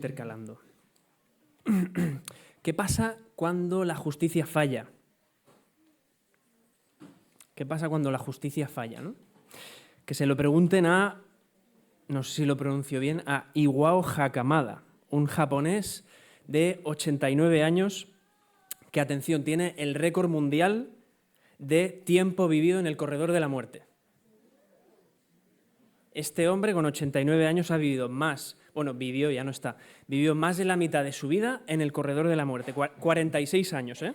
Intercalando. ¿Qué pasa cuando la justicia falla? ¿Qué pasa cuando la justicia falla, no? Que se lo pregunten a, no sé si lo pronuncio bien, a Iwao Hakamada, un japonés de 89 años que, atención, tiene el récord mundial de tiempo vivido en el corredor de la muerte. Este hombre con 89 años ha vivido más, vivió, ya no está, vivió más de la mitad de su vida en el corredor de la muerte, 46 años, ¿eh?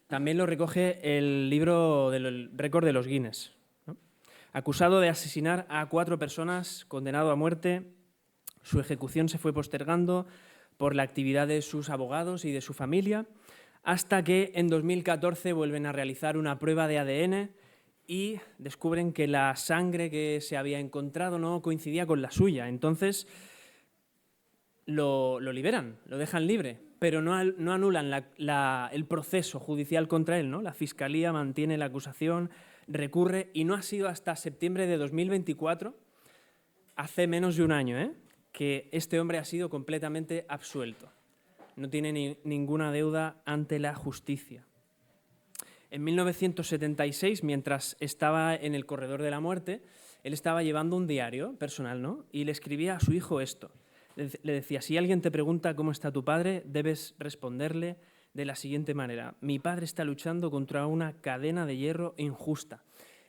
También lo recoge el libro del récord de los Guinness, ¿no? Acusado de asesinar a 4 personas, condenado a muerte, su ejecución se fue postergando por la actividad de sus abogados y de su familia, hasta que en 2014 vuelven a realizar una prueba de ADN y descubren que la sangre que se había encontrado no coincidía con la suya. Entonces lo liberan, lo dejan libre, pero no anulan el proceso judicial contra él, ¿no? La Fiscalía mantiene la acusación, recurre, y no ha sido hasta septiembre de 2024, hace menos de un año, que este hombre ha sido completamente absuelto. No tiene ninguna deuda ante la justicia. En 1976, mientras estaba en el corredor de la muerte, él estaba llevando un diario personal, ¿no? Y le escribía a su hijo esto. Le decía: si alguien te pregunta cómo está tu padre, debes responderle de la siguiente manera: mi padre está luchando contra una cadena de hierro injusta.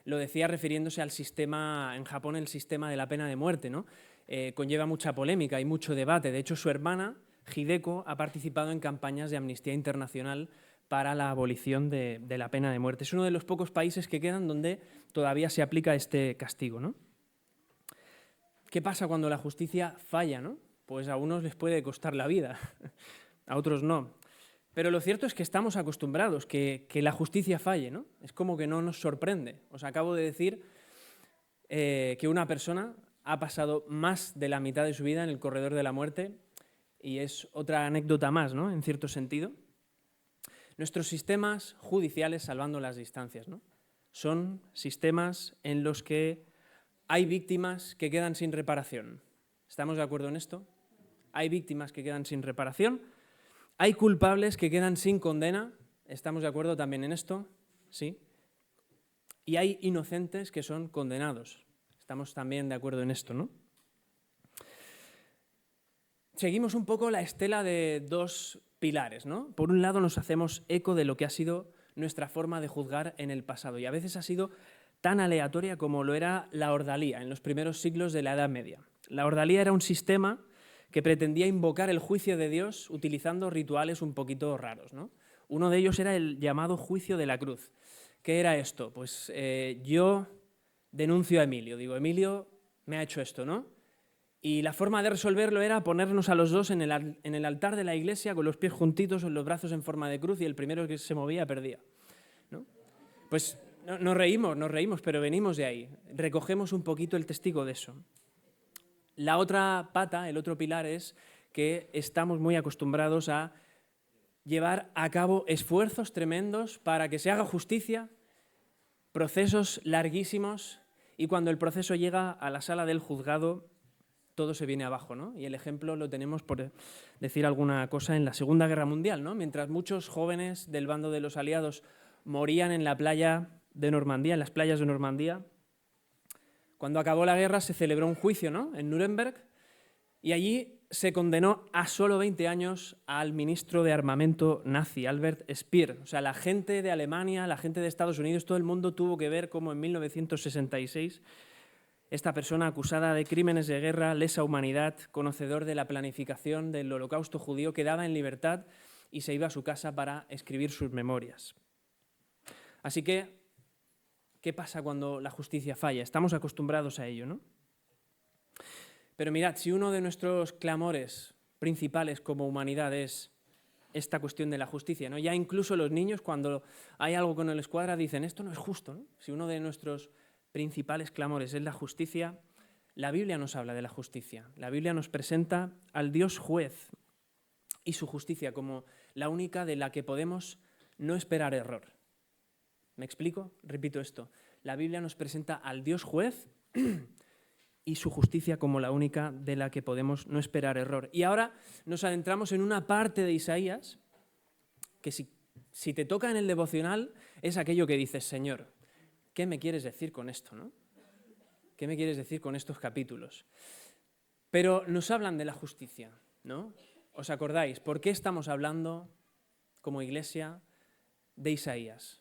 Lo decía refiriéndose al sistema, en Japón, el sistema de la pena de muerte, ¿no? Conlleva mucha polémica y mucho debate. De hecho, su hermana, Hideko, ha participado en campañas de Amnistía Internacional para la abolición de la pena de muerte. Es uno de los pocos países que quedan donde todavía se aplica este castigo, ¿no? ¿Qué pasa cuando la justicia falla, no? Pues a unos les puede costar la vida, a otros no. Pero lo cierto es que estamos acostumbrados que la justicia falle, ¿no? Es como que no nos sorprende. Os acabo de decir que una persona ha pasado más de la mitad de su vida en el corredor de la muerte, y es otra anécdota más, ¿no? En cierto sentido. Nuestros sistemas judiciales, salvando las distancias, ¿no? Son sistemas en los que hay víctimas que quedan sin reparación. ¿Estamos de acuerdo en esto? Hay víctimas que quedan sin reparación. Hay culpables que quedan sin condena. ¿Estamos de acuerdo también en esto? Sí. Y hay inocentes que son condenados. Estamos también de acuerdo en esto, ¿no? Seguimos un poco la estela de dos pilares, ¿no? Por un lado, nos hacemos eco de lo que ha sido nuestra forma de juzgar en el pasado, y a veces ha sido tan aleatoria como lo era la ordalía en los primeros siglos de la Edad Media. La ordalía era un sistema que pretendía invocar el juicio de Dios utilizando rituales un poquito raros, ¿no? Uno de ellos era el llamado juicio de la cruz. ¿Qué era esto? Pues yo denuncio a Emilio, digo: Emilio me ha hecho esto, ¿no? Y la forma de resolverlo era ponernos a los dos en el altar de la iglesia con los pies juntitos, los brazos en forma de cruz, y el primero que se movía perdía, ¿no? Pues nos reímos, pero venimos de ahí. Recogemos un poquito el testigo de eso. La otra pata, el otro pilar, es que estamos muy acostumbrados a llevar a cabo esfuerzos tremendos para que se haga justicia, procesos larguísimos, y cuando el proceso llega a la sala del juzgado, todo se viene abajo, ¿no? Y el ejemplo lo tenemos, por decir alguna cosa, en la Segunda Guerra Mundial, ¿no? Mientras muchos jóvenes del bando de los aliados morían en la playa de Normandía, en las playas de Normandía, cuando acabó la guerra se celebró un juicio, ¿no? En Nuremberg, y allí se condenó a solo 20 años al ministro de armamento nazi, Albert Speer. O sea, la gente de Alemania, la gente de Estados Unidos, todo el mundo tuvo que ver cómo en 1966 esta persona, acusada de crímenes de guerra, lesa humanidad, conocedor de la planificación del holocausto judío, quedaba en libertad y se iba a su casa para escribir sus memorias. Así que, ¿qué pasa cuando la justicia falla? Estamos acostumbrados a ello, ¿no? Pero mirad, si uno de nuestros clamores principales como humanidad es esta cuestión de la justicia, ¿no? Ya incluso los niños, cuando hay algo que no les cuadra, dicen: esto no es justo, ¿no? Si uno de nuestros principales clamores es la justicia, la Biblia nos habla de la justicia. La Biblia nos presenta al Dios juez y su justicia como la única de la que podemos no esperar error. ¿Me explico? Repito esto. La Biblia nos presenta al Dios juez y su justicia como la única de la que podemos no esperar error. Y ahora nos adentramos en una parte de Isaías que si te toca en el devocional es aquello que dices, Señor, ¿qué me quieres decir con esto, no? ¿Qué me quieres decir con estos capítulos? Pero nos hablan de la justicia, ¿no? ¿Os acordáis? ¿Por qué estamos hablando como iglesia de Isaías?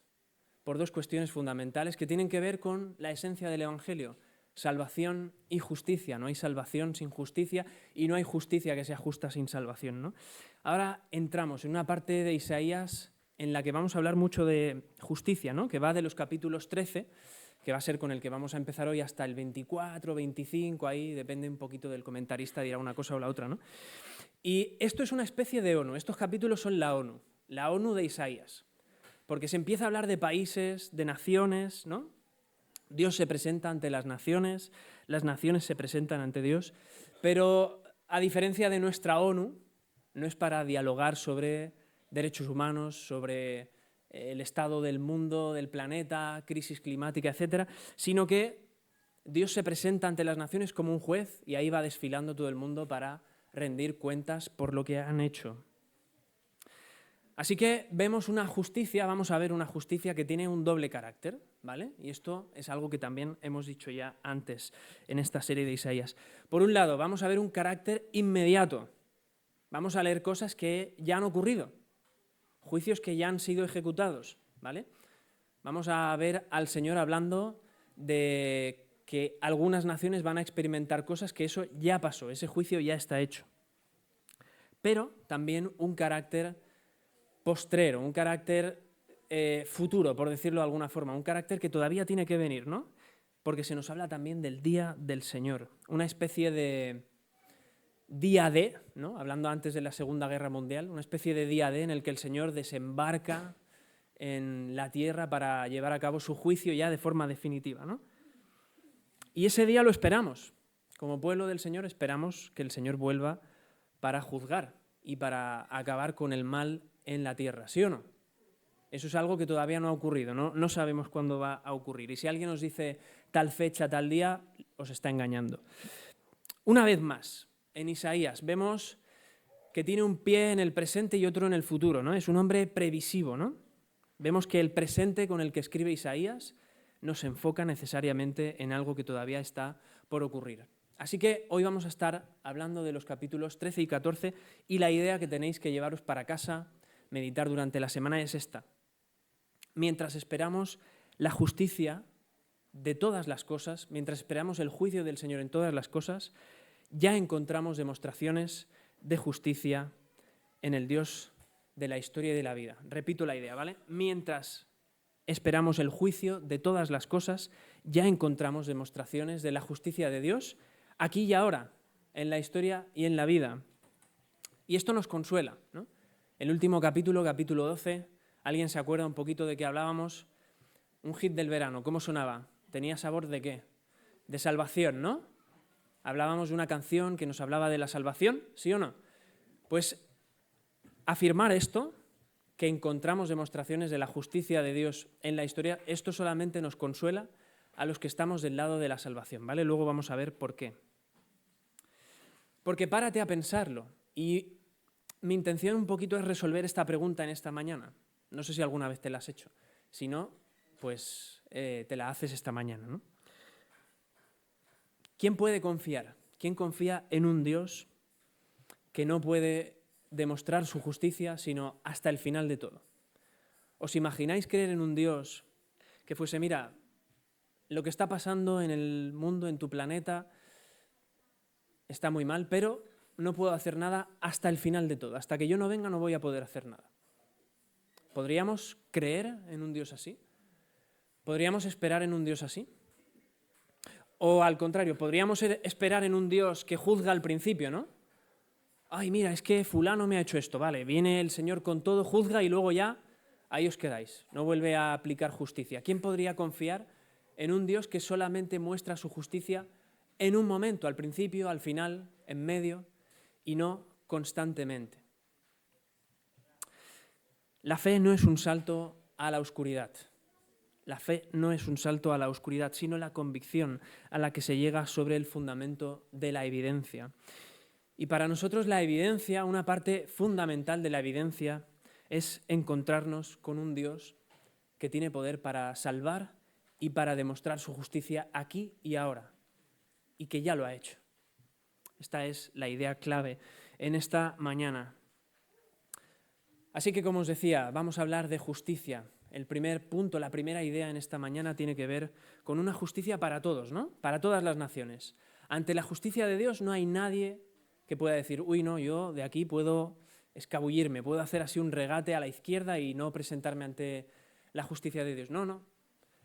Por dos cuestiones fundamentales que tienen que ver con la esencia del Evangelio. Salvación y justicia. No hay salvación sin justicia y no hay justicia que sea justa sin salvación, ¿no? Ahora entramos en una parte de Isaías en la que vamos a hablar mucho de justicia, ¿no? Que va de los capítulos 13, que va a ser con el que vamos a empezar hoy, hasta el 24, 25, ahí depende un poquito del comentarista, dirá una cosa o la otra, ¿no? Y esto es una especie de ONU, estos capítulos son la ONU de Isaías, porque se empieza a hablar de países, de naciones, ¿no? Dios se presenta ante las naciones se presentan ante Dios, pero a diferencia de nuestra ONU, no es para dialogar sobre derechos humanos, sobre el estado del mundo, del planeta, crisis climática, etcétera, sino que Dios se presenta ante las naciones como un juez y ahí va desfilando todo el mundo para rendir cuentas por lo que han hecho. Así que vemos una justicia, vamos a ver una justicia que tiene un doble carácter, ¿vale? Y esto es algo que también hemos dicho ya antes en esta serie de Isaías. Por un lado, vamos a ver un carácter inmediato. Vamos a leer cosas que ya han ocurrido, juicios que ya han sido ejecutados, ¿vale? Vamos a ver al Señor hablando de que algunas naciones van a experimentar cosas que eso ya pasó, ese juicio ya está hecho. Pero también un carácter postrero, un carácter futuro, por decirlo de alguna forma, un carácter que todavía tiene que venir, ¿no? Porque se nos habla también del día del Señor, una especie de día D, ¿no? Hablando antes de la Segunda Guerra Mundial, una especie de día D en el que el Señor desembarca en la tierra para llevar a cabo su juicio ya de forma definitiva, ¿no? Y ese día lo esperamos. Como pueblo del Señor esperamos que el Señor vuelva para juzgar y para acabar con el mal en la tierra, ¿sí o no? Eso es algo que todavía no ha ocurrido, no sabemos cuándo va a ocurrir. Y si alguien os dice tal fecha, tal día, os está engañando. Una vez más, en Isaías vemos que tiene un pie en el presente y otro en el futuro, ¿no? Es un hombre previsivo, ¿no? Vemos que el presente con el que escribe Isaías no se enfoca necesariamente en algo que todavía está por ocurrir. Así que hoy vamos a estar hablando de los capítulos 13 y 14 y la idea que tenéis que llevaros para casa, meditar durante la semana es esta. Mientras esperamos la justicia de todas las cosas, mientras esperamos el juicio del Señor en todas las cosas, ya encontramos demostraciones de justicia en el Dios de la historia y de la vida. Repito la idea, ¿vale? Mientras esperamos el juicio de todas las cosas, ya encontramos demostraciones de la justicia de Dios aquí y ahora, en la historia y en la vida. Y esto nos consuela, ¿no? El último capítulo, capítulo 12, ¿alguien se acuerda un poquito de qué hablábamos? Un hit del verano, ¿cómo sonaba? ¿Tenía sabor de qué? De salvación, ¿no? Hablábamos de una canción que nos hablaba de la salvación, ¿sí o no? Pues afirmar esto, que encontramos demostraciones de la justicia de Dios en la historia, esto solamente nos consuela a los que estamos del lado de la salvación, ¿vale? Luego vamos a ver por qué. Porque párate a pensarlo. Y mi intención un poquito es resolver esta pregunta en esta mañana. No sé si alguna vez te la has hecho. Si no, pues te la haces esta mañana, ¿no? ¿Quién puede confiar? ¿Quién confía en un Dios que no puede demostrar su justicia sino hasta el final de todo? ¿Os imagináis creer en un Dios que fuese, mira, lo que está pasando en el mundo, en tu planeta, está muy mal, pero no puedo hacer nada hasta el final de todo. Hasta que yo no venga no voy a poder hacer nada. ¿Podríamos creer en un Dios así? ¿Podríamos esperar en un Dios así? O al contrario, podríamos esperar en un Dios que juzga al principio, ¿no? Ay, mira, es que fulano me ha hecho esto, vale, viene el Señor con todo, juzga y luego ya ahí os quedáis, no vuelve a aplicar justicia. ¿Quién podría confiar en un Dios que solamente muestra su justicia en un momento, al principio, al final, en medio, y no constantemente? La fe no es un salto a la oscuridad. La fe no es un salto a la oscuridad, sino la convicción a la que se llega sobre el fundamento de la evidencia. Y para nosotros la evidencia, una parte fundamental de la evidencia, es encontrarnos con un Dios que tiene poder para salvar y para demostrar su justicia aquí y ahora, y que ya lo ha hecho. Esta es la idea clave en esta mañana. Así que, como os decía, vamos a hablar de justicia. El primer punto, la primera idea en esta mañana tiene que ver con una justicia para todos, ¿no? Para todas las naciones. Ante la justicia de Dios no hay nadie que pueda decir, uy, no, yo de aquí puedo escabullirme, puedo hacer así un regate a la izquierda y no presentarme ante la justicia de Dios. No, no.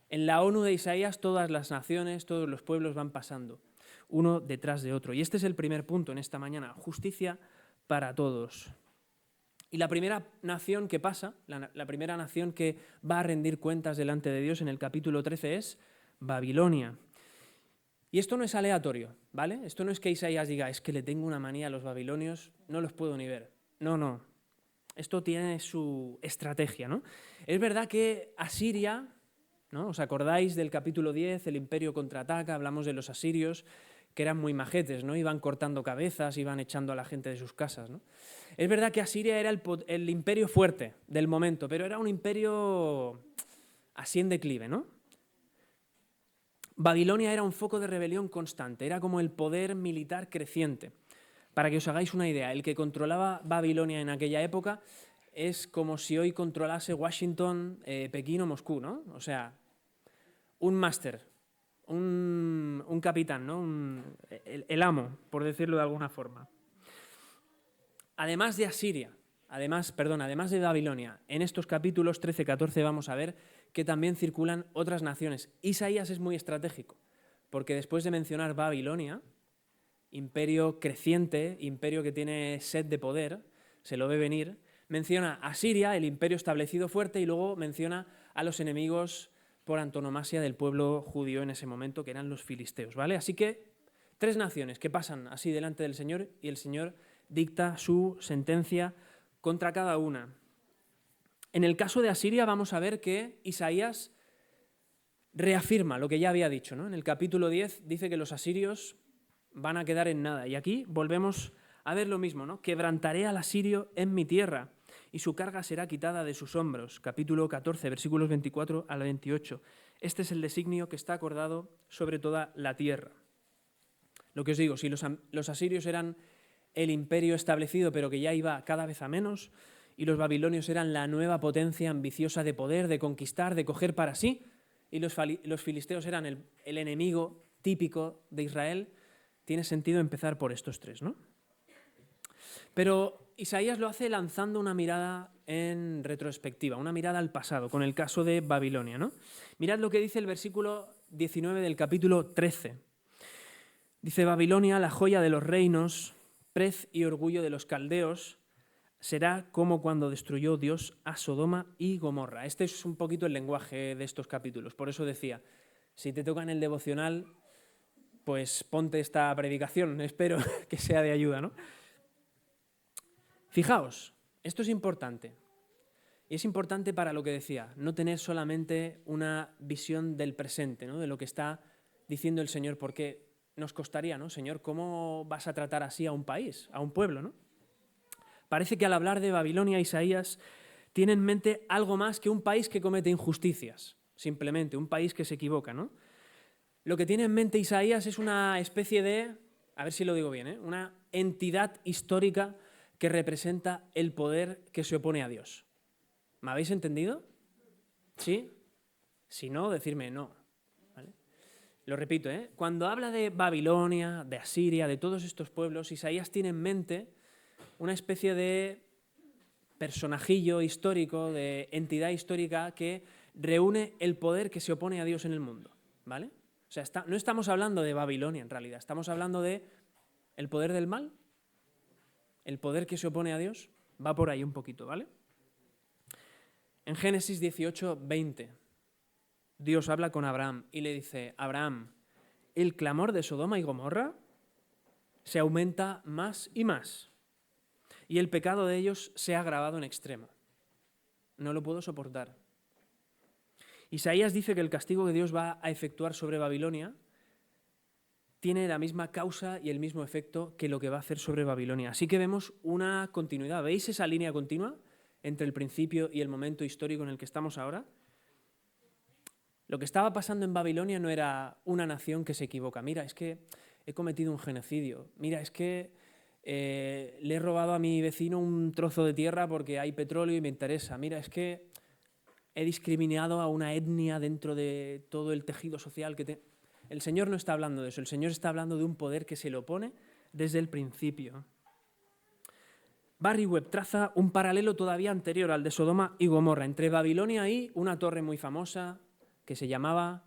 En la ONU de Isaías todas las naciones, todos los pueblos van pasando, uno detrás de otro. Y este es el primer punto en esta mañana, justicia para todos. Y la primera nación que pasa, la primera nación que va a rendir cuentas delante de Dios en el capítulo 13 es Babilonia. Y esto no es aleatorio, ¿vale? Esto no es que Isaías diga, es que le tengo una manía a los babilonios, no los puedo ni ver. No, no. Esto tiene su estrategia, ¿no? Es verdad que Asiria, ¿no? ¿Os acordáis del capítulo 10? El imperio contraataca, hablamos de los asirios, que eran muy majetes, ¿no? Iban cortando cabezas, iban echando a la gente de sus casas, ¿no? Es verdad que Asiria era el imperio fuerte del momento, pero era un imperio así en declive, ¿no? Babilonia era un foco de rebelión constante, era como el poder militar creciente. Para que os hagáis una idea, el que controlaba Babilonia en aquella época es como si hoy controlase Washington, Pekín o Moscú, ¿no? O sea, un máster, un capitán, ¿no? El amo, por decirlo de alguna forma. Además de Asiria, además de Babilonia, en estos capítulos 13-14 vamos a ver que también circulan otras naciones. Isaías es muy estratégico, porque después de mencionar Babilonia, imperio creciente, imperio que tiene sed de poder, se lo ve venir, menciona a Siria, el imperio establecido fuerte, y luego menciona a los enemigos por antonomasia del pueblo judío en ese momento, que eran los filisteos, ¿vale? Así que 3 naciones que pasan así delante del Señor y el Señor dicta su sentencia contra cada una. En el caso de Asiria vamos a ver que Isaías reafirma lo que ya había dicho, ¿no? En el capítulo 10 dice que los asirios van a quedar en nada. Y aquí volvemos a ver lo mismo, ¿no? Quebrantaré al asirio en mi tierra y su carga será quitada de sus hombros. Capítulo 14, versículos 24 al 28. Este es el designio que está acordado sobre toda la tierra. Lo que os digo, si los asirios eran el imperio establecido pero que ya iba cada vez a menos, y los babilonios eran la nueva potencia ambiciosa de poder, de conquistar, de coger para sí, y los filisteos eran el enemigo típico de Israel, tiene sentido empezar por estos 3, ¿no? Pero Isaías lo hace lanzando una mirada en retrospectiva, una mirada al pasado, con el caso de Babilonia, ¿no? Mirad lo que dice el versículo 19 del capítulo 13. Dice: Babilonia, la joya de los reinos, prez y orgullo de los caldeos, será como cuando destruyó Dios a Sodoma y Gomorra. Este es un poquito el lenguaje de estos capítulos. Por eso decía, si te toca en el devocional, pues ponte esta predicación, espero que sea de ayuda, ¿no? Fijaos, esto es importante. Y es importante para lo que decía, no tener solamente una visión del presente, ¿no? De lo que está diciendo el Señor, porque nos costaría, ¿no? Señor, ¿cómo vas a tratar así a un país, a un pueblo, ¿no? Parece que al hablar de Babilonia, Isaías tiene en mente algo más que un país que comete injusticias, simplemente, un país que se equivoca, ¿no? Lo que tiene en mente Isaías es una especie de, a ver si lo digo bien, una entidad histórica que representa el poder que se opone a Dios. ¿Me habéis entendido? ¿Sí? Si no, decirme no. ¿Vale? Lo repito, cuando habla de Babilonia, de Asiria, de todos estos pueblos, Isaías tiene en mente una especie de personajillo histórico, de entidad histórica que reúne el poder que se opone a Dios en el mundo. ¿Vale? O sea, no estamos hablando de Babilonia en realidad, estamos hablando de el poder del mal, el poder que se opone a Dios, va por ahí un poquito, ¿vale? En Génesis 18, 20, Dios habla con Abraham y le dice: Abraham, el clamor de Sodoma y Gomorra se aumenta más y más, y el pecado de ellos se ha agravado en extremo. No lo puedo soportar. Isaías dice que el castigo que Dios va a efectuar sobre Babilonia tiene la misma causa y el mismo efecto que lo que va a hacer sobre Babilonia. Así que vemos una continuidad. ¿Veis esa línea continua entre el principio y el momento histórico en el que estamos ahora? Lo que estaba pasando en Babilonia no era una nación que se equivoca. Mira, es que he cometido un genocidio. Mira, es que le he robado a mi vecino un trozo de tierra porque hay petróleo y me interesa. Mira, es que he discriminado a una etnia dentro de todo el tejido social que El Señor no está hablando de eso. El Señor está hablando de un poder que se le opone desde el principio. Barry Webb traza un paralelo todavía anterior al de Sodoma y Gomorra. Entre Babilonia y una torre muy famosa que se llamaba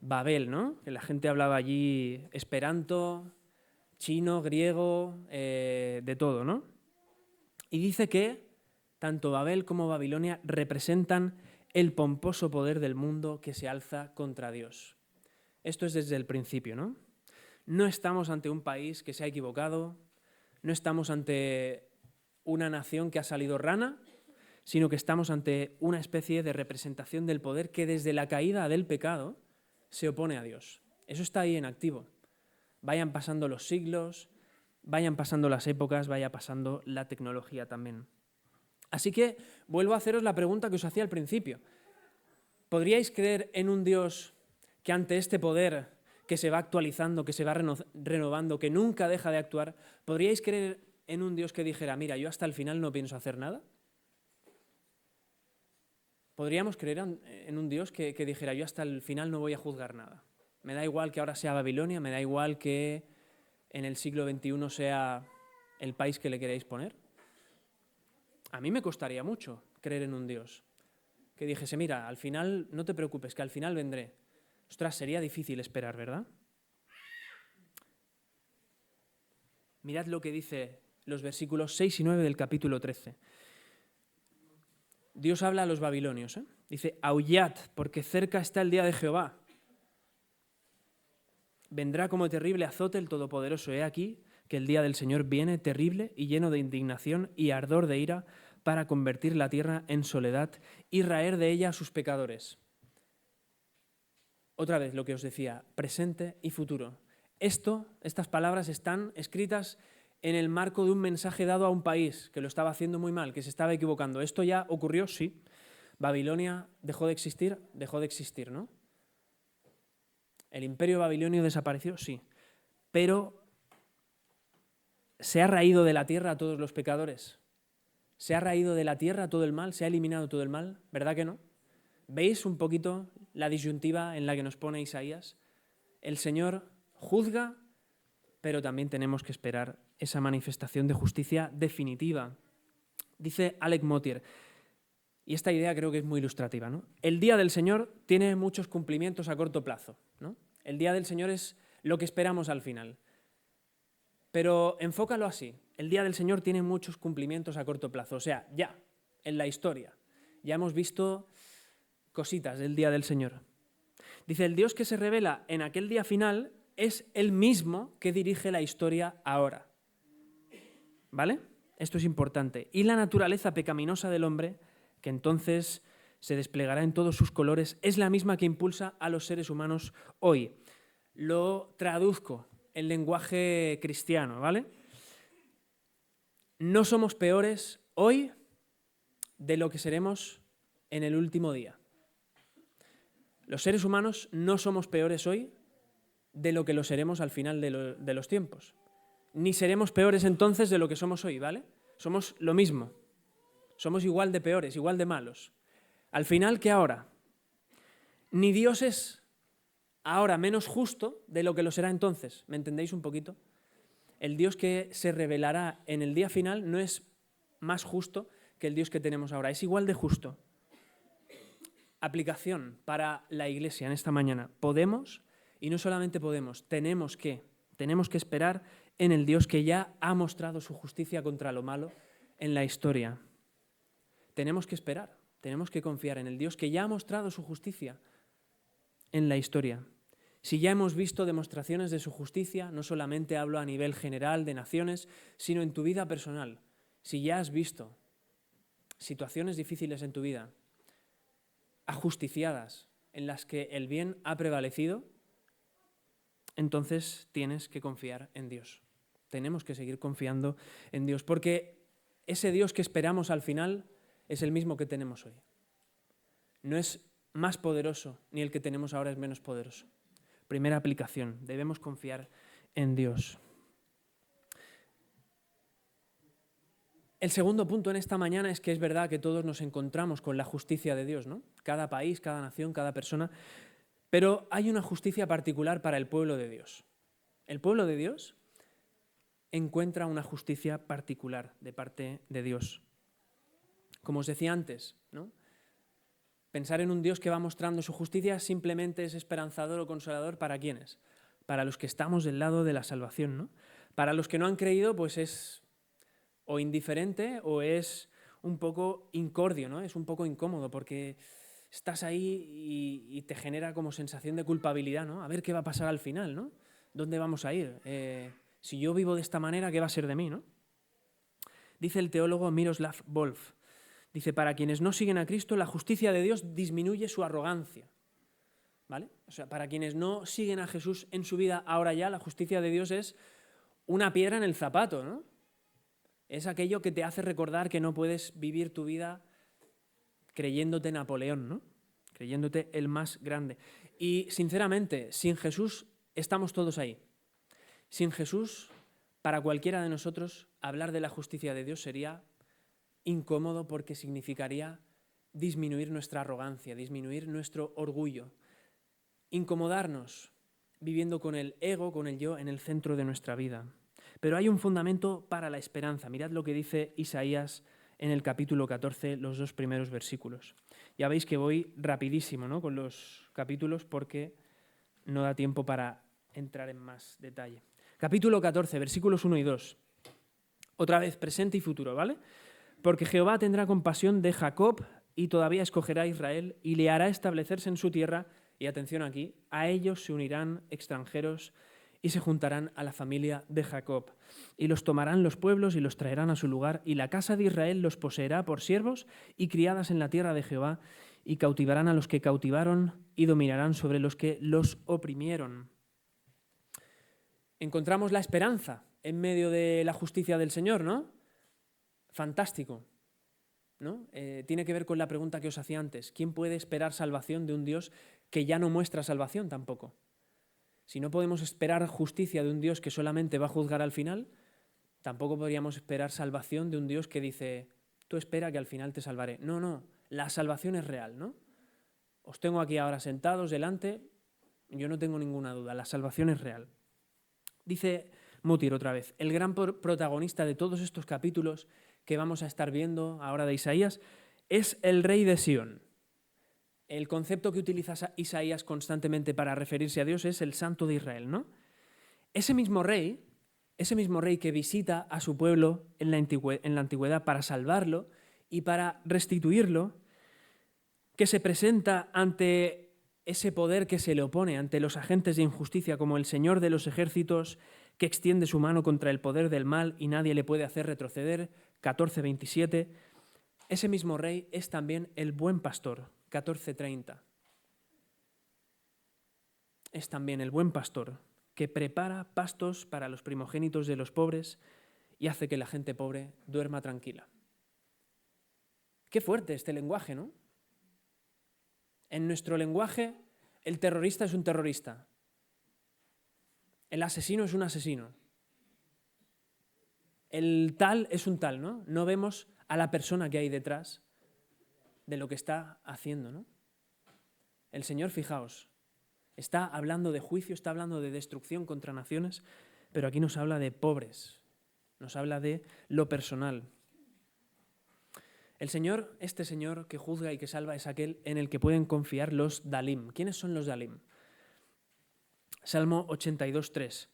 Babel, ¿no? Que la gente hablaba allí esperanto, chino, griego, de todo, ¿no? Y dice que tanto Babel como Babilonia representan el pomposo poder del mundo que se alza contra Dios. Esto es desde el principio, ¿no? No estamos ante un país que se ha equivocado, no estamos ante una nación que ha salido rana, sino que estamos ante una especie de representación del poder que desde la caída del pecado se opone a Dios. Eso está ahí en activo. Vayan pasando los siglos, vayan pasando las épocas, vaya pasando la tecnología también. Así que vuelvo a haceros la pregunta que os hacía al principio. ¿Podríais creer en un Dios que ante este poder que se va actualizando, que se va renovando, que nunca deja de actuar, ¿podríais creer en un Dios que dijera, mira, yo hasta el final no pienso hacer nada? ¿Podríamos creer en un Dios que dijera, yo hasta el final no voy a juzgar nada? Me da igual que ahora sea Babilonia, me da igual que en el siglo XXI sea el país que le queréis poner. A mí me costaría mucho creer en un Dios que dijese, mira, al final no te preocupes, que al final vendré. Ostras, sería difícil esperar, ¿verdad? Mirad lo que dice los versículos 6 y 9 del capítulo 13. Dios habla a los babilonios, ¿eh? Dice, aullad, porque cerca está el día de Jehová. Vendrá como terrible azote el Todopoderoso. He aquí que el día del Señor viene terrible y lleno de indignación y ardor de ira para convertir la tierra en soledad y raer de ella a sus pecadores. Otra vez lo que os decía, presente y futuro. Estas palabras están escritas en el marco de un mensaje dado a un país que lo estaba haciendo muy mal, que se estaba equivocando. ¿Esto ya ocurrió? Sí. ¿Babilonia dejó de existir? Dejó de existir, ¿no? ¿El imperio babilonio desapareció? Sí. Pero ¿se ha raído de la tierra a todos los pecadores? ¿Se ha raído de la tierra todo el mal? ¿Se ha eliminado todo el mal? ¿Verdad que no? ¿Veis un poquito la disyuntiva en la que nos pone Isaías? El Señor juzga, pero también tenemos que esperar esa manifestación de justicia definitiva. Dice Alec Motyer, y esta idea creo que es muy ilustrativa, ¿no? El día del Señor tiene muchos cumplimientos a corto plazo, ¿no? El día del Señor es lo que esperamos al final. Pero enfócalo así, el día del Señor tiene muchos cumplimientos a corto plazo, o sea, ya, en la historia, ya hemos visto cositas del día del Señor. Dice, el Dios que se revela en aquel día final es el mismo que dirige la historia ahora. ¿Vale? Esto es importante. Y la naturaleza pecaminosa del hombre, que entonces se desplegará en todos sus colores, es la misma que impulsa a los seres humanos hoy. Lo traduzco en lenguaje cristiano, ¿vale? No somos peores hoy de lo que seremos en el último día. Los seres humanos no somos peores hoy de lo que lo seremos al final de los tiempos. Ni seremos peores entonces de lo que somos hoy, ¿vale? Somos lo mismo. Somos igual de peores, igual de malos. Al final, ¿qué ahora? Ni Dios es ahora menos justo de lo que lo será entonces. ¿Me entendéis un poquito? El Dios que se revelará en el día final no es más justo que el Dios que tenemos ahora. Es igual de justo. Aplicación para la Iglesia en esta mañana. Podemos, y no solamente podemos, tenemos que esperar en el Dios que ya ha mostrado su justicia contra lo malo en la historia. Tenemos que esperar, tenemos que confiar en el Dios que ya ha mostrado su justicia en la historia. Si ya hemos visto demostraciones de su justicia, no solamente hablo a nivel general de naciones, sino en tu vida personal. Si ya has visto situaciones difíciles en tu vida, ajusticiadas, en las que el bien ha prevalecido, entonces tienes que confiar en Dios. Tenemos que seguir confiando en Dios, porque ese Dios que esperamos al final es el mismo que tenemos hoy. No es más poderoso, ni el que tenemos ahora es menos poderoso. Primera aplicación, debemos confiar en Dios. El segundo punto en esta mañana es que es verdad que todos nos encontramos con la justicia de Dios, ¿no? Cada país, cada nación, cada persona. Pero hay una justicia particular para el pueblo de Dios. El pueblo de Dios encuentra una justicia particular de parte de Dios. Como os decía antes, ¿no? Pensar en un Dios que va mostrando su justicia simplemente es esperanzador o consolador ¿para quiénes? Para los que estamos del lado de la salvación, ¿no? Para los que no han creído, pues es o indiferente o es un poco incordio, ¿no? Es un poco incómodo porque estás ahí y te genera como sensación de culpabilidad, ¿no? A ver qué va a pasar al final, ¿no? ¿Dónde vamos a ir? Si yo vivo de esta manera, ¿qué va a ser de mí, no? Dice el teólogo Miroslav Volf, dice, para quienes no siguen a Cristo, la justicia de Dios disminuye su arrogancia, ¿vale? O sea, para quienes no siguen a Jesús en su vida ahora ya, la justicia de Dios es una piedra en el zapato, ¿no? Es aquello que te hace recordar que no puedes vivir tu vida creyéndote Napoleón, ¿no? Creyéndote el más grande. Y sinceramente, sin Jesús estamos todos ahí. Sin Jesús, para cualquiera de nosotros, hablar de la justicia de Dios sería incómodo porque significaría disminuir nuestra arrogancia, disminuir nuestro orgullo, incomodarnos viviendo con el ego, con el yo en el centro de nuestra vida. Pero hay un fundamento para la esperanza. Mirad lo que dice Isaías en el capítulo 14, los 2 primeros versículos. Ya veis que voy rapidísimo, ¿no?, con los capítulos porque no da tiempo para entrar en más detalle. Capítulo 14, versículos 1 y 2. Otra vez, presente y futuro, ¿vale? Porque Jehová tendrá compasión de Jacob y todavía escogerá a Israel y le hará establecerse en su tierra. Y atención aquí, a ellos se unirán extranjeros y se juntarán a la familia de Jacob. Y los tomarán los pueblos y los traerán a su lugar, y la casa de Israel los poseerá por siervos y criadas en la tierra de Jehová, y cautivarán a los que cautivaron y dominarán sobre los que los oprimieron. Encontramos la esperanza en medio de la justicia del Señor, ¿no? Fantástico, ¿no? Tiene que ver con la pregunta que os hacía antes. ¿Quién puede esperar salvación de un Dios que ya no muestra salvación tampoco? Si no podemos esperar justicia de un Dios que solamente va a juzgar al final, tampoco podríamos esperar salvación de un Dios que dice, tú espera que al final te salvaré. No, no, la salvación es real, ¿no? Os tengo aquí ahora sentados delante, yo no tengo ninguna duda, la salvación es real. Dice Mutir otra vez, el gran protagonista de todos estos capítulos que vamos a estar viendo ahora de Isaías es el rey de Sión. El concepto que utiliza Isaías constantemente para referirse a Dios es el Santo de Israel, ¿no? Ese mismo rey que visita a su pueblo en la antigüedad para salvarlo y para restituirlo, que se presenta ante ese poder que se le opone, ante los agentes de injusticia como el Señor de los ejércitos, que extiende su mano contra el poder del mal y nadie le puede hacer retroceder, 14:27. Ese mismo rey es también el buen pastor, 14:30. Es también el buen pastor que prepara pastos para los primogénitos de los pobres y hace que la gente pobre duerma tranquila. Qué fuerte este lenguaje, ¿no? En nuestro lenguaje, el terrorista es un terrorista. El asesino es un asesino. El tal es un tal, ¿no? No vemos a la persona que hay detrás de lo que está haciendo, ¿no? El Señor, fijaos, está hablando de juicio, está hablando de destrucción contra naciones, pero aquí nos habla de pobres, nos habla de lo personal. El Señor, este Señor que juzga y que salva, es aquel en el que pueden confiar los Dalim. ¿Quiénes son los Dalim? Salmo 82:3.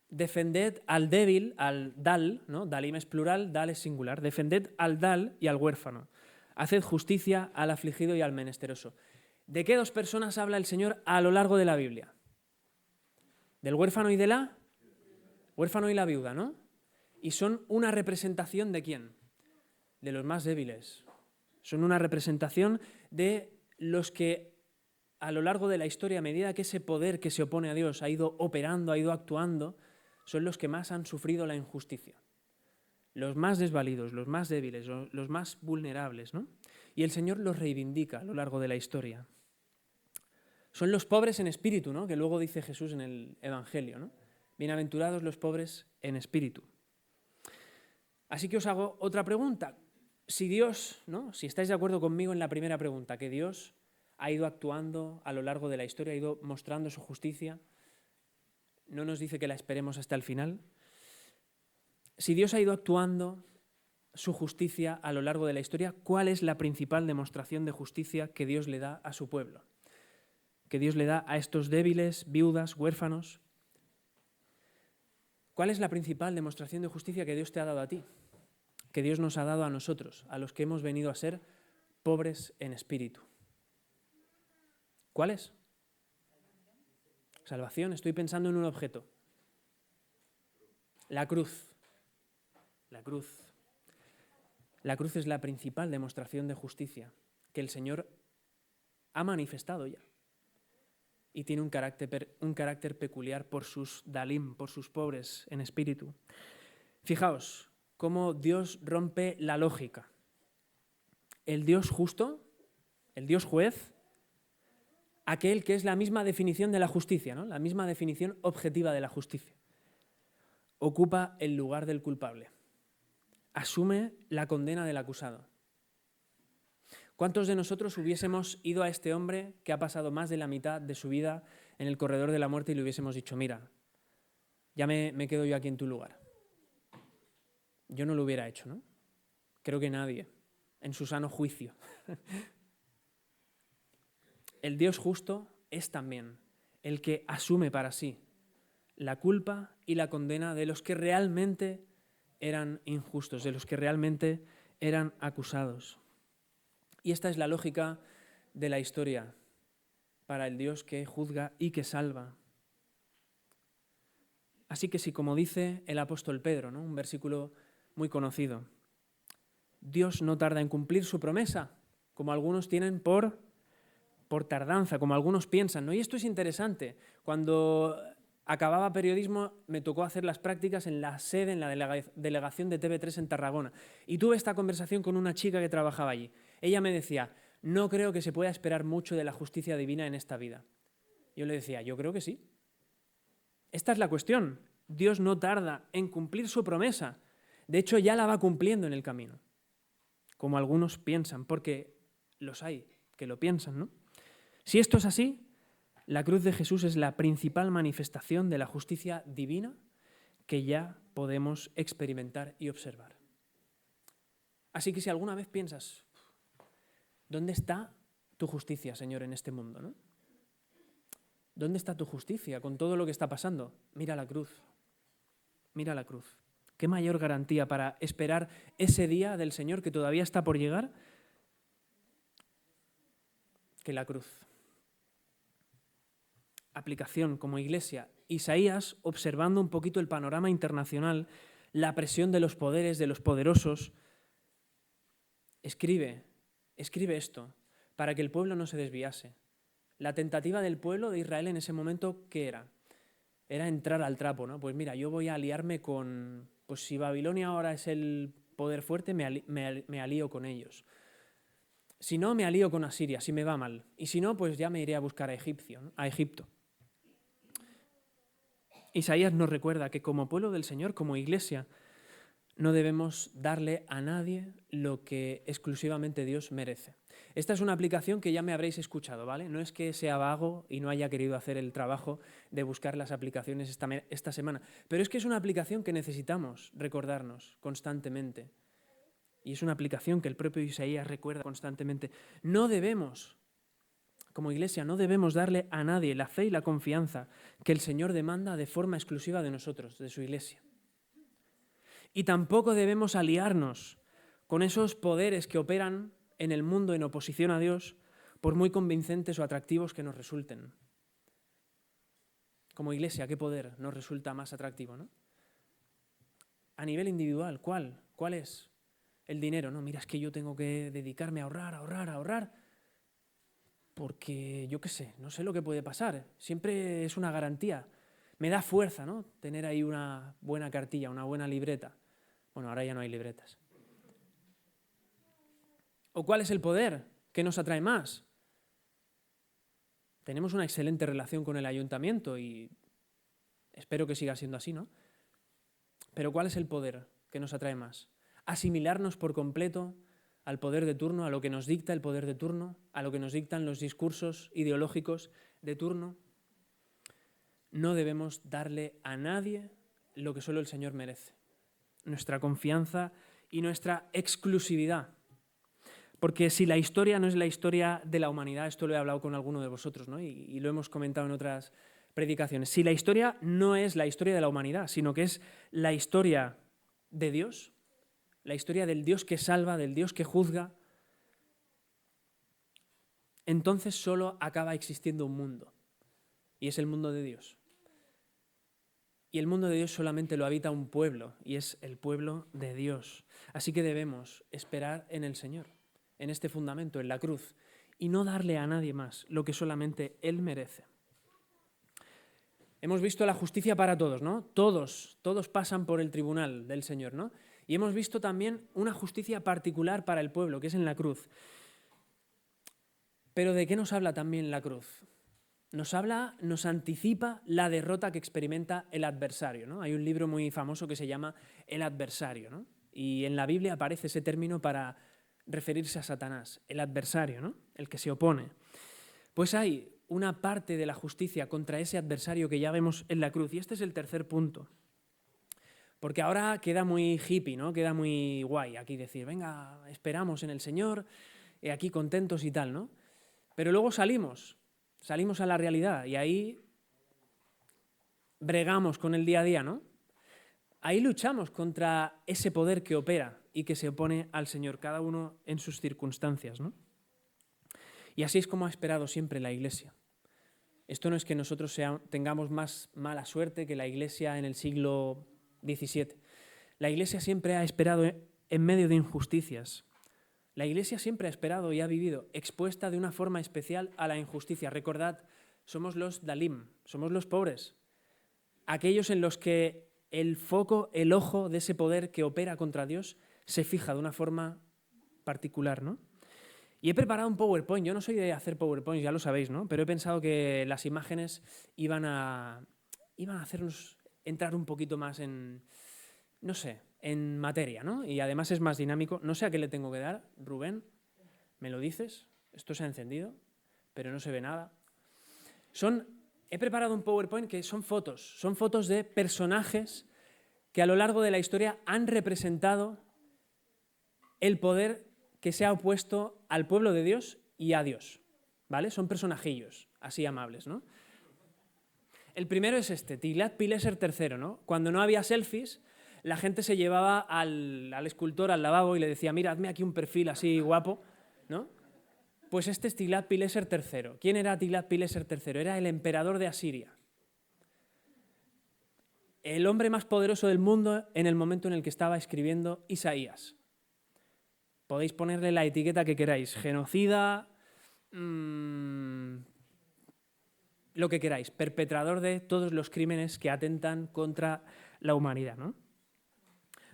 Defended al débil, al Dal, ¿no? Dalim es plural, Dal es singular. Defended al Dal y al huérfano. Haced justicia al afligido y al menesteroso. ¿De qué dos personas habla el Señor a lo largo de la Biblia? ¿Del huérfano y de la? Huérfano y la viuda, ¿no? Y son una representación ¿de quién? De los más débiles. Son una representación de los que a lo largo de la historia, a medida que ese poder que se opone a Dios ha ido operando, ha ido actuando, son los que más han sufrido la injusticia. Los más desvalidos, los más débiles, los más vulnerables, ¿no? Y el Señor los reivindica a lo largo de la historia. Son los pobres en espíritu, ¿no? Que luego dice Jesús en el Evangelio, ¿no? Bienaventurados los pobres en espíritu. Así que os hago otra pregunta. Si Dios, ¿no? Si estáis de acuerdo conmigo en la primera pregunta, que Dios ha ido actuando a lo largo de la historia, ha ido mostrando su justicia, no nos dice que la esperemos hasta el final. Si Dios ha ido actuando su justicia a lo largo de la historia, ¿cuál es la principal demostración de justicia que Dios le da a su pueblo? Que Dios le da a estos débiles, viudas, huérfanos. ¿Cuál es la principal demostración de justicia que Dios te ha dado a ti? Que Dios nos ha dado a nosotros, a los que hemos venido a ser pobres en espíritu. ¿Cuál es? Salvación. Estoy pensando en un objeto. La cruz. La cruz. La cruz es la principal demostración de justicia que el Señor ha manifestado ya. Y tiene un carácter peculiar por sus dalim, por sus pobres en espíritu. Fijaos cómo Dios rompe la lógica. El Dios justo, el Dios juez, aquel que es la misma definición de la justicia, ¿no? La misma definición objetiva de la justicia, ocupa el lugar del culpable. Asume la condena del acusado. ¿Cuántos de nosotros hubiésemos ido a este hombre que ha pasado más de la mitad de su vida en el corredor de la muerte y le hubiésemos dicho, mira, ya me quedo yo aquí en tu lugar? Yo no lo hubiera hecho, ¿no? Creo que nadie, en su sano juicio. El Dios justo es también el que asume para sí la culpa y la condena de los que realmente eran injustos, de los que realmente eran acusados. Y esta es la lógica de la historia para el Dios que juzga y que salva. Así que si, como dice el apóstol Pedro, ¿no? Un versículo muy conocido, Dios no tarda en cumplir su promesa, como algunos tienen por tardanza, como algunos piensan, ¿no? Y esto es interesante. Cuando acababa periodismo me tocó hacer las prácticas en la sede, en la delegación de TV3 en Tarragona. Y tuve esta conversación con una chica que trabajaba allí. Ella me decía, no creo que se pueda esperar mucho de la justicia divina en esta vida. Yo le decía, yo creo que sí. Esta es la cuestión. Dios no tarda en cumplir su promesa. De hecho, ya la va cumpliendo en el camino. Como algunos piensan, porque los hay que lo piensan, ¿no? Si esto es así, la cruz de Jesús es la principal manifestación de la justicia divina que ya podemos experimentar y observar. Así que si alguna vez piensas, ¿dónde está tu justicia, Señor, en este mundo, ¿no? ¿Dónde está tu justicia con todo lo que está pasando? Mira la cruz. Mira la cruz. ¿Qué mayor garantía para esperar ese día del Señor que todavía está por llegar que la cruz? Aplicación como iglesia. Isaías, observando un poquito el panorama internacional, la presión de los poderes, de los poderosos, escribe esto para que el pueblo no se desviase. La tentativa del pueblo de Israel en ese momento, ¿qué era? Era entrar al trapo, ¿no? Pues mira, yo voy a aliarme con... Pues si Babilonia ahora es el poder fuerte, me alío con ellos. Si no, me alío con Asiria, si me va mal. Y si no, pues ya me iré a buscar a Egipto. Isaías nos recuerda que como pueblo del Señor, como iglesia, no debemos darle a nadie lo que exclusivamente Dios merece. Esta es una aplicación que ya me habréis escuchado, ¿vale? No es que sea vago y no haya querido hacer el trabajo de buscar las aplicaciones esta semana, pero es que es una aplicación que necesitamos recordarnos constantemente. Y es una aplicación que el propio Isaías recuerda constantemente. No debemos, como iglesia, no debemos darle a nadie la fe y la confianza que el Señor demanda de forma exclusiva de nosotros, de su iglesia. Y tampoco debemos aliarnos con esos poderes que operan en el mundo en oposición a Dios, por muy convincentes o atractivos que nos resulten. Como iglesia, ¿qué poder nos resulta más atractivo, ¿no? A nivel individual, ¿cuál? ¿Cuál es? El dinero, ¿no? Mira, es que yo tengo que dedicarme a ahorrar. porque yo qué sé, no sé lo que puede pasar. Siempre es una garantía. Me da fuerza, ¿no? Tener ahí una buena cartilla, una buena libreta. Bueno, ahora ya no hay libretas. ¿O cuál es el poder que nos atrae más? Tenemos una excelente relación con el ayuntamiento y espero que siga siendo así, ¿no? Pero ¿cuál es el poder que nos atrae más? ¿Asimilarnos por completo al poder de turno, a lo que nos dicta el poder de turno, a lo que nos dictan los discursos ideológicos de turno? No debemos darle a nadie lo que solo el Señor merece. Nuestra confianza y nuestra exclusividad. Porque si la historia no es la historia de la humanidad, esto lo he hablado con alguno de vosotros, ¿no? y lo hemos comentado en otras predicaciones. Si la historia no es la historia de la humanidad, sino que es la historia de Dios, la historia del Dios que salva, del Dios que juzga, entonces solo acaba existiendo un mundo, y es el mundo de Dios. Y el mundo de Dios solamente lo habita un pueblo, y es el pueblo de Dios. Así que debemos esperar en el Señor, en este fundamento, en la cruz, y no darle a nadie más lo que solamente Él merece. Hemos visto la justicia para todos, ¿no? Todos pasan por el tribunal del Señor, ¿no? Y hemos visto también una justicia particular para el pueblo, que es en la cruz. Pero ¿de qué nos habla también la cruz? Nos anticipa la derrota que experimenta el adversario, ¿no? Hay un libro muy famoso que se llama El adversario, ¿no? Y en la Biblia aparece ese término para referirse a Satanás, el adversario, ¿no? El que se opone. Pues hay una parte de la justicia contra ese adversario que ya vemos en la cruz, y este es el tercer punto. Porque ahora queda muy hippie, ¿no? Queda muy guay aquí decir, venga, esperamos en el Señor, aquí contentos y tal, ¿no? Pero luego salimos a la realidad y ahí bregamos con el día a día, ¿no? Ahí luchamos contra ese poder que opera y que se opone al Señor, cada uno en sus circunstancias, ¿no? Y así es como ha esperado siempre la Iglesia. Esto no es que nosotros tengamos más mala suerte que la Iglesia en el siglo XVII. La Iglesia siempre ha esperado en medio de injusticias. La Iglesia siempre ha esperado y ha vivido expuesta de una forma especial a la injusticia. Recordad, somos los Dalim, somos los pobres, aquellos en los que el foco, el ojo de ese poder que opera contra Dios se fija de una forma particular, ¿no? Y he preparado un PowerPoint. Yo no soy de hacer PowerPoints, ya lo sabéis, ¿no? Pero he pensado que las imágenes iban a hacernos entrar un poquito más en, no sé, en materia, ¿no? Y además es más dinámico. No sé a qué le tengo que dar, Rubén, ¿me lo dices? Esto se ha encendido, pero no se ve nada. He preparado un PowerPoint que son fotos de personajes que a lo largo de la historia han representado el poder que se ha opuesto al pueblo de Dios y a Dios, ¿vale? Son personajillos, así amables, ¿no? El primero es este, Tiglat-Pileser III, ¿no? Cuando no había selfies, la gente se llevaba al escultor al lavabo y le decía, mira, hazme aquí un perfil así guapo, ¿no? Pues este es Tiglat-Pileser III. ¿Quién era Tiglat-Pileser III? Era el emperador de Asiria. El hombre más poderoso del mundo en el momento en el que estaba escribiendo Isaías. Podéis ponerle la etiqueta que queráis, genocida, lo que queráis, perpetrador de todos los crímenes que atentan contra la humanidad, ¿no?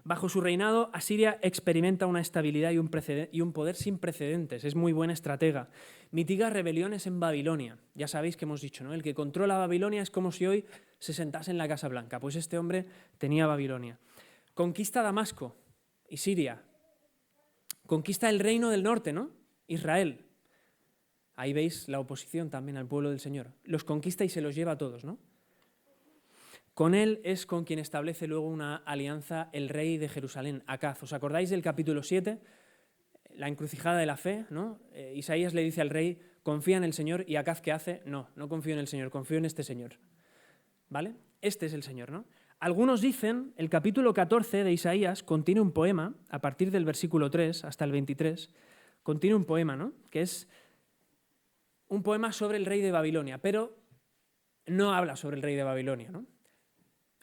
Bajo su reinado, Asiria experimenta una estabilidad y un poder sin precedentes. Es muy buena estratega. Mitiga rebeliones en Babilonia. Ya sabéis que hemos dicho, ¿no? El que controla Babilonia es como si hoy se sentase en la Casa Blanca. Pues este hombre tenía Babilonia. Conquista Damasco y Siria. Conquista el reino del norte, ¿no? Israel. Ahí veis la oposición también al pueblo del Señor. Los conquista y se los lleva a todos, ¿no? Con él es con quien establece luego una alianza el rey de Jerusalén, Acaz. ¿Os acordáis del capítulo 7? La encrucijada de la fe, ¿no? Isaías le dice al rey, confía en el Señor, y Acaz, ¿qué hace? No confío en el Señor, confío en este Señor. ¿Vale? Este es el Señor, ¿no? Algunos dicen, el capítulo 14 de Isaías contiene un poema, a partir del versículo 3 hasta el 23, contiene un poema, ¿no? Que es un poema sobre el rey de Babilonia, pero no habla sobre el rey de Babilonia, ¿no?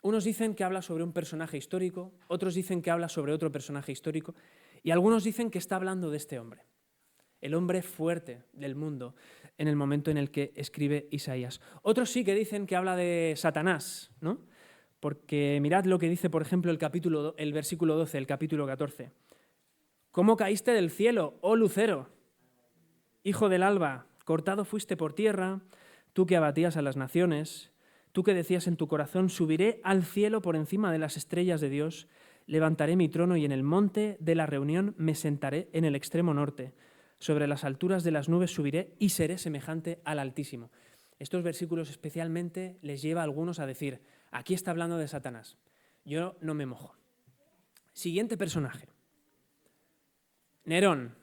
Unos dicen que habla sobre un personaje histórico, otros dicen que habla sobre otro personaje histórico, y algunos dicen que está hablando de este hombre. el hombre fuerte del mundo en el momento en el que escribe Isaías. Otros sí que dicen que habla de Satanás, ¿no? Porque mirad lo que dice, por ejemplo, el versículo 12, el capítulo 14. ¿Cómo caíste del cielo, oh lucero, hijo del alba? Cortado fuiste por tierra, tú que abatías a las naciones, tú que decías en tu corazón, subiré al cielo por encima de las estrellas de Dios, levantaré mi trono y en el monte de la reunión me sentaré en el extremo norte. Sobre las alturas de las nubes subiré y seré semejante al Altísimo. Estos versículos especialmente les lleva a algunos a decir, aquí está hablando de Satanás. Yo no me mojo. Siguiente personaje. Nerón.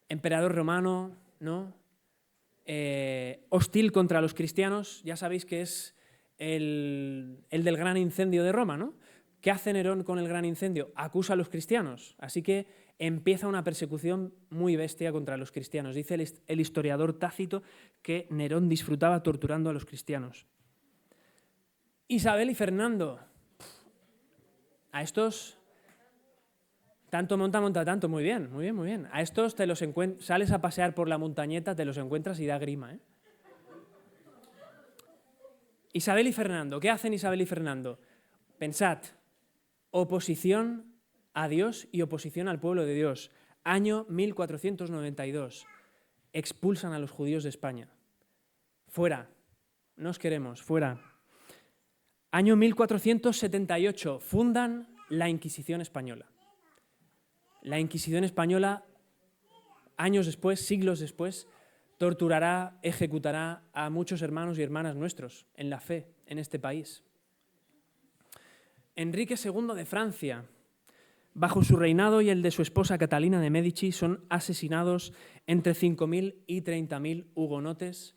Emperador romano, ¿no? Hostil contra los cristianos. Ya sabéis que es el del gran incendio de Roma, ¿no? ¿Qué hace Nerón con el gran incendio? Acusa a los cristianos. Así que empieza una persecución muy bestia contra los cristianos. Dice el historiador Tácito que Nerón disfrutaba torturando a los cristianos. Isabel y Fernando. A estos, tanto monta tanto, muy bien, muy bien, muy bien. A estos te los sales a pasear por la montañeta, te los encuentras y da grima, ¿eh? Isabel y Fernando, ¿qué hacen Isabel y Fernando? Pensad, oposición a Dios y oposición al pueblo de Dios. Año 1492. Expulsan a los judíos de España. Fuera. No os queremos. Fuera. Año 1478. Fundan la Inquisición española. La Inquisición española, años después, siglos después, torturará, ejecutará a muchos hermanos y hermanas nuestros en la fe en este país. Enrique II de Francia, bajo su reinado y el de su esposa Catalina de Médici, son asesinados entre 5.000 y 30.000 hugonotes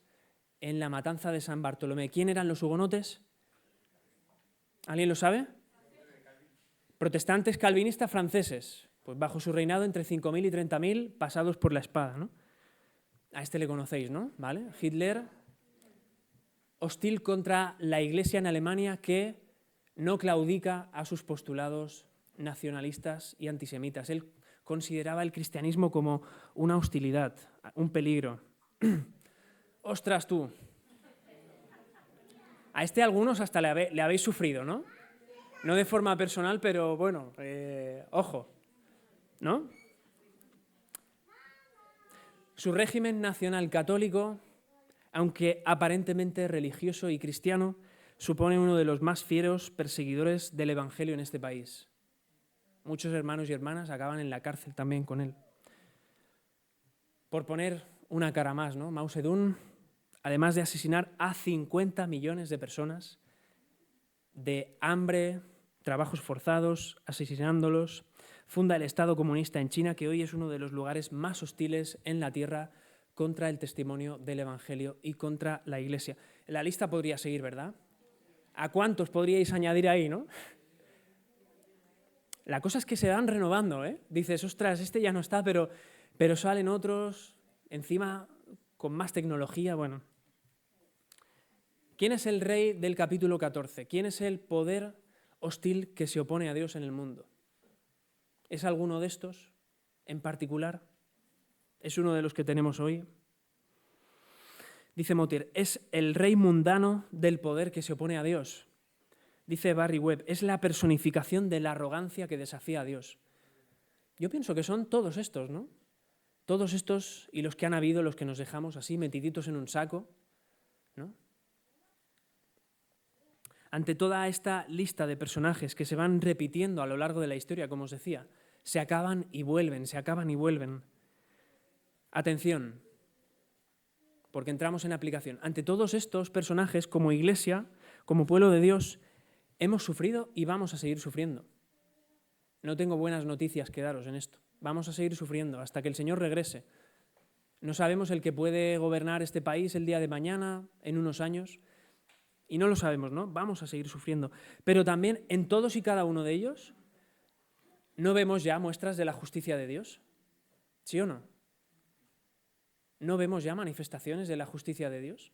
en la matanza de San Bartolomé. ¿Quién eran los hugonotes? ¿Alguien lo sabe? Protestantes calvinistas franceses. Pues bajo su reinado entre 5.000 y 30.000 pasados por la espada, ¿no? A este le conocéis, ¿no? ¿Vale? Hitler, hostil contra la Iglesia en Alemania que no claudica a sus postulados nacionalistas y antisemitas. Él consideraba el cristianismo como una hostilidad, un peligro. ¡Ostras tú! A este algunos hasta le habéis sufrido, ¿no? No de forma personal, pero bueno, ojo, ¿no? Su régimen nacional católico, aunque aparentemente religioso y cristiano, supone uno de los más fieros perseguidores del Evangelio en este país. Muchos hermanos y hermanas acaban en la cárcel también con él. Por poner una cara más, ¿no? Mao Zedong, además de asesinar a 50 millones de personas, de hambre, trabajos forzados, asesinándolos, funda el Estado comunista en China, que hoy es uno de los lugares más hostiles en la tierra contra el testimonio del Evangelio y contra la Iglesia. La lista podría seguir, ¿verdad? ¿A cuántos podríais añadir ahí, no? La cosa es que se van renovando, ¿eh? Dices, ostras, este ya no está, pero salen otros, encima con más tecnología, bueno. ¿Quién es el rey del capítulo 14? ¿Quién es el poder hostil que se opone a Dios en el mundo? ¿Es alguno de estos en particular? ¿Es uno de los que tenemos hoy? Dice Motir, es el rey mundano del poder que se opone a Dios. Dice Barry Webb, es la personificación de la arrogancia que desafía a Dios. Yo pienso que son todos estos, ¿no? Todos estos y los que han habido, los que nos dejamos así metiditos en un saco, ¿no? Ante toda esta lista de personajes que se van repitiendo a lo largo de la historia, como os decía, se acaban y vuelven, se acaban y vuelven. Atención, porque entramos en aplicación. Ante todos estos personajes, como Iglesia, como pueblo de Dios, hemos sufrido y vamos a seguir sufriendo. No tengo buenas noticias que daros en esto. Vamos a seguir sufriendo hasta que el Señor regrese. No sabemos el que puede gobernar este país el día de mañana, en unos años, y no lo sabemos, ¿no? Vamos a seguir sufriendo. Pero también en todos y cada uno de ellos, ¿no vemos ya muestras de la justicia de Dios? ¿Sí o no? ¿No vemos ya manifestaciones de la justicia de Dios?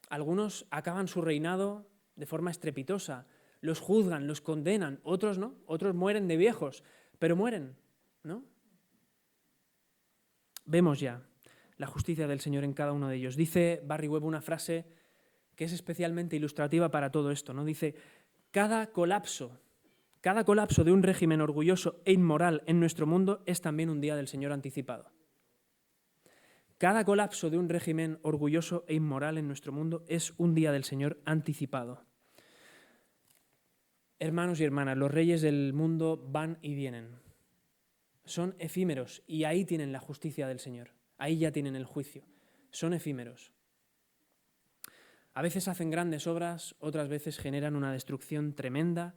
Algunos acaban su reinado de forma estrepitosa, los juzgan, los condenan, otros no, otros mueren de viejos, pero mueren. ¿no? Vemos ya la justicia del Señor en cada uno de ellos. Dice Barry Webb una frase que es especialmente ilustrativa para todo esto, ¿no? Dice, cada colapso de un régimen orgulloso e inmoral en nuestro mundo es también un día del Señor anticipado. Cada colapso de un régimen orgulloso e inmoral en nuestro mundo es un día del Señor anticipado. Hermanos y hermanas, los reyes del mundo van y vienen. Son efímeros y ahí tienen la justicia del Señor. Ahí ya tienen el juicio. Son efímeros. A veces hacen grandes obras, otras veces generan una destrucción tremenda.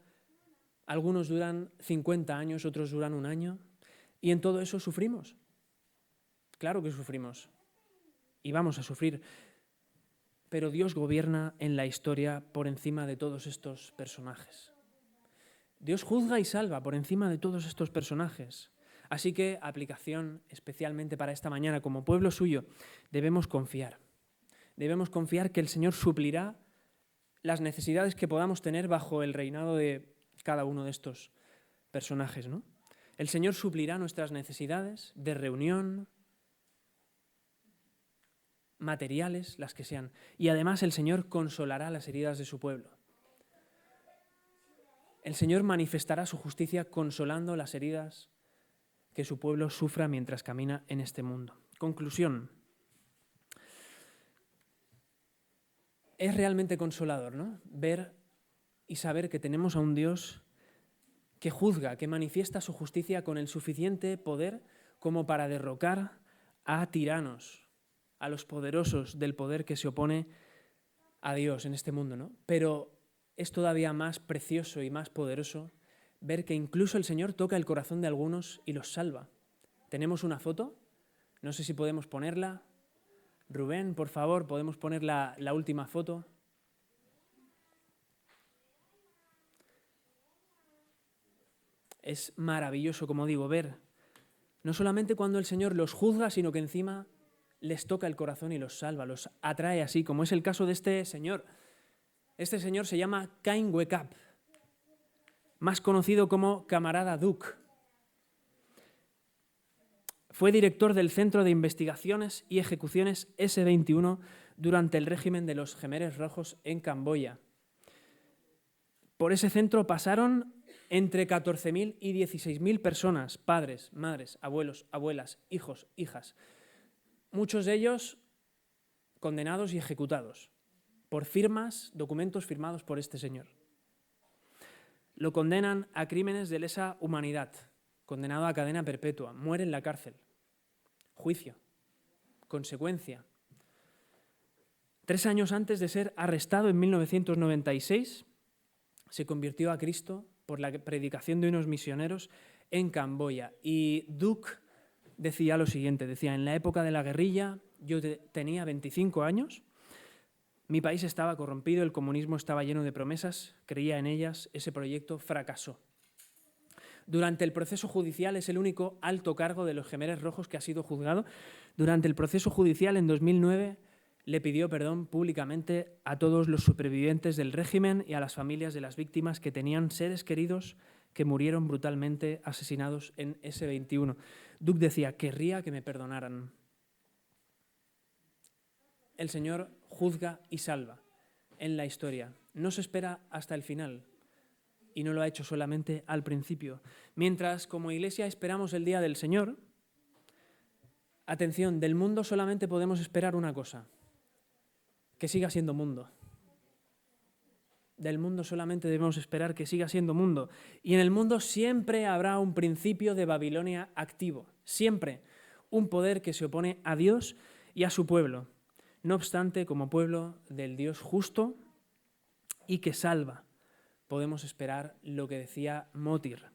Algunos duran 50 años, otros duran un año. Y en todo eso sufrimos. Claro que sufrimos. Y vamos a sufrir. Pero Dios gobierna en la historia por encima de todos estos personajes. Dios juzga y salva por encima de todos estos personajes. Así que, aplicación especialmente para esta mañana, como pueblo suyo, debemos confiar. Debemos confiar que el Señor suplirá las necesidades que podamos tener bajo el reinado de cada uno de estos personajes, ¿no? El Señor suplirá nuestras necesidades de reunión, materiales, las que sean. Y además el Señor consolará las heridas de su pueblo. El Señor manifestará su justicia consolando las heridas que su pueblo sufra mientras camina en este mundo. Conclusión. Es realmente consolador, ¿no? Ver y saber que tenemos a un Dios que juzga, que manifiesta su justicia con el suficiente poder como para derrocar a tiranos, a los poderosos del poder que se opone a Dios en este mundo, ¿no? Pero es todavía más precioso y más poderoso ver que incluso el Señor toca el corazón de algunos y los salva. ¿Tenemos una foto? No sé si podemos ponerla. Rubén, por favor, ¿podemos poner la última foto? Es maravilloso, como digo, ver no solamente cuando el Señor los juzga, sino que encima les toca el corazón y los salva, los atrae así, como es el caso de este señor. Este señor se llama Cain Wekab, más conocido como Camarada Duke. Fue director del Centro de Investigaciones y Ejecuciones S-21 durante el régimen de los Khmeres Rojos en Camboya. Por ese centro pasaron entre 14.000 y 16.000 personas, padres, madres, abuelos, abuelas, hijos, hijas. Muchos de ellos condenados y ejecutados por documentos firmados por este señor. Lo condenan a crímenes de lesa humanidad, condenado a cadena perpetua, muere en la cárcel. Juicio, consecuencia. 3 años antes de ser arrestado en 1996, se convirtió a Cristo por la predicación de unos misioneros en Camboya. Y Duke decía lo siguiente, decía, en la época de la guerrilla yo tenía 25 años, mi país estaba corrompido, el comunismo estaba lleno de promesas, creía en ellas, ese proyecto fracasó. Durante el proceso judicial es el único alto cargo de los Khmeres Rojos que ha sido juzgado. Durante el proceso judicial en 2009 le pidió perdón públicamente a todos los supervivientes del régimen y a las familias de las víctimas que tenían seres queridos que murieron brutalmente asesinados en S-21. Duke decía, querría que me perdonaran. El Señor juzga y salva en la historia. No se espera hasta el final. Y no lo ha hecho solamente al principio. Mientras como Iglesia esperamos el día del Señor, atención, del mundo solamente podemos esperar una cosa, que siga siendo mundo. Del mundo solamente debemos esperar que siga siendo mundo. Y en el mundo siempre habrá un principio de Babilonia activo, siempre un poder que se opone a Dios y a su pueblo. No obstante, como pueblo del Dios justo y que salva, podemos esperar lo que decía Motir.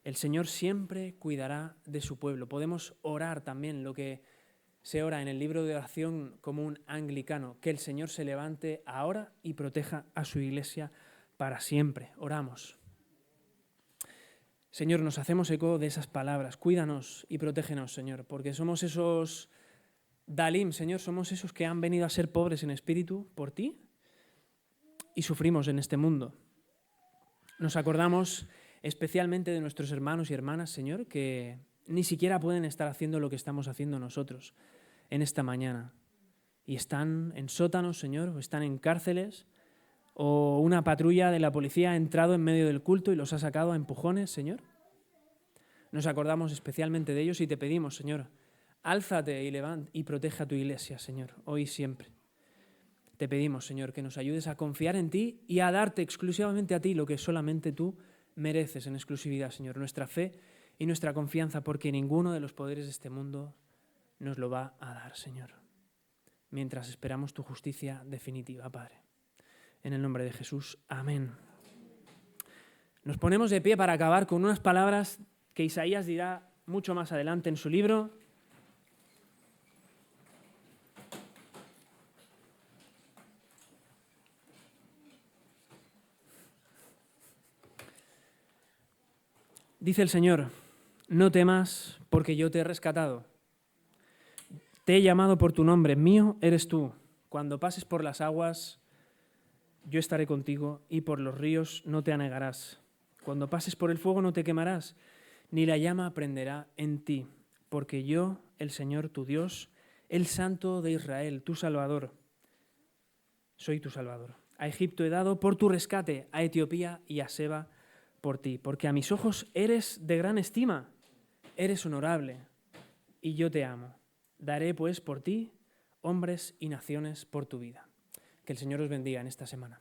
El Señor siempre cuidará de su pueblo. Podemos orar también lo que se ora en el libro de oración común anglicano, que el Señor se levante ahora y proteja a su iglesia para siempre. Oramos. Señor, nos hacemos eco de esas palabras. Cuídanos y protégenos, Señor, porque somos esos Dalim, Señor, somos esos que han venido a ser pobres en espíritu por ti y sufrimos en este mundo. Nos acordamos especialmente de nuestros hermanos y hermanas, Señor, que ni siquiera pueden estar haciendo lo que estamos haciendo nosotros en esta mañana. Y están en sótanos, Señor, o están en cárceles, o una patrulla de la policía ha entrado en medio del culto y los ha sacado a empujones, Señor. Nos acordamos especialmente de ellos y te pedimos, Señor, álzate y levanta y protege a tu iglesia, Señor, hoy y siempre. Te pedimos, Señor, que nos ayudes a confiar en ti y a darte exclusivamente a ti lo que solamente tú mereces en exclusividad, Señor, nuestra fe y nuestra confianza, porque ninguno de los poderes de este mundo nos lo va a dar, Señor, mientras esperamos tu justicia definitiva, Padre. En el nombre de Jesús, amén. Nos ponemos de pie para acabar con unas palabras que Isaías dirá mucho más adelante en su libro. Dice el Señor, no temas porque yo te he rescatado. Te he llamado por tu nombre, mío eres tú. Cuando pases por las aguas, yo estaré contigo y por los ríos no te anegarás. Cuando pases por el fuego no te quemarás, ni la llama prenderá en ti, porque yo, el Señor tu Dios, el Santo de Israel, tu Salvador, soy tu Salvador. A Egipto he dado por tu rescate, a Etiopía y a Seba por ti, porque a mis ojos eres de gran estima, eres honorable y yo te amo. Daré pues por ti hombres y naciones por tu vida. Que el Señor os bendiga en esta semana.